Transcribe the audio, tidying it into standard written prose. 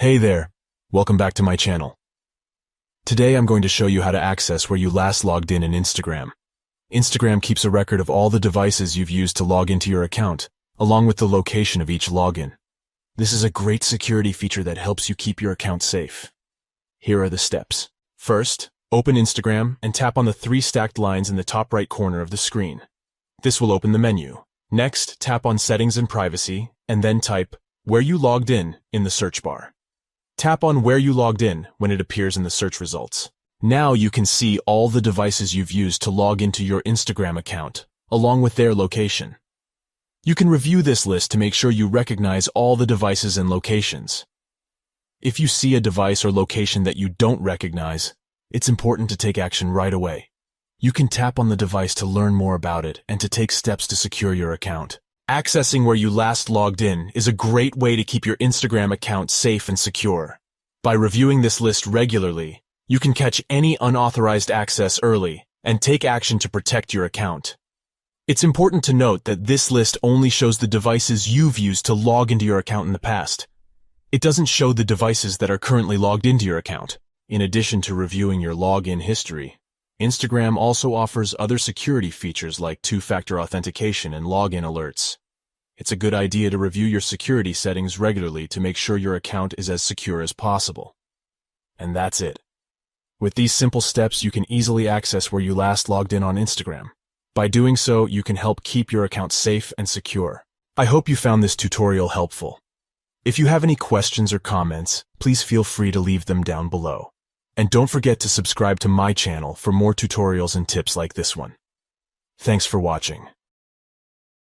Hey there, welcome back to my channel. Today I'm going to show you how to access where you last logged in Instagram. Instagram keeps a record of all the devices you've used to log into your account, along with the location of each login. This is a great security feature that helps you keep your account safe. Here are the steps. First, open Instagram and tap on the three stacked lines in the top right corner of the screen. This will open the menu. Next, tap on Settings and Privacy, and then type Where you logged in the search bar. Tap on Where you logged in when it appears in the search results. Now you can see all the devices you've used to log into your Instagram account, along with their location. You can review this list to make sure you recognize all the devices and locations. If you see a device or location that you don't recognize, it's important to take action right away. You can tap on the device to learn more about it and to take steps to secure your account. Accessing where you last logged in is a great way to keep your Instagram account safe and secure. By reviewing this list regularly, you can catch any unauthorized access early and take action to protect your account. It's important to note that this list only shows the devices you've used to log into your account in the past. It doesn't show the devices that are currently logged into your account. In addition to reviewing your login history, Instagram also offers other security features like two-factor authentication and login alerts. It's a good idea to review your security settings regularly to make sure your account is as secure as possible. And that's it. With these simple steps, you can easily access where you last logged in on Instagram. By doing so, you can help keep your account safe and secure. I hope you found this tutorial helpful. If you have any questions or comments, please feel free to leave them down below. And don't forget to subscribe to my channel for more tutorials and tips like this one. Thanks for watching.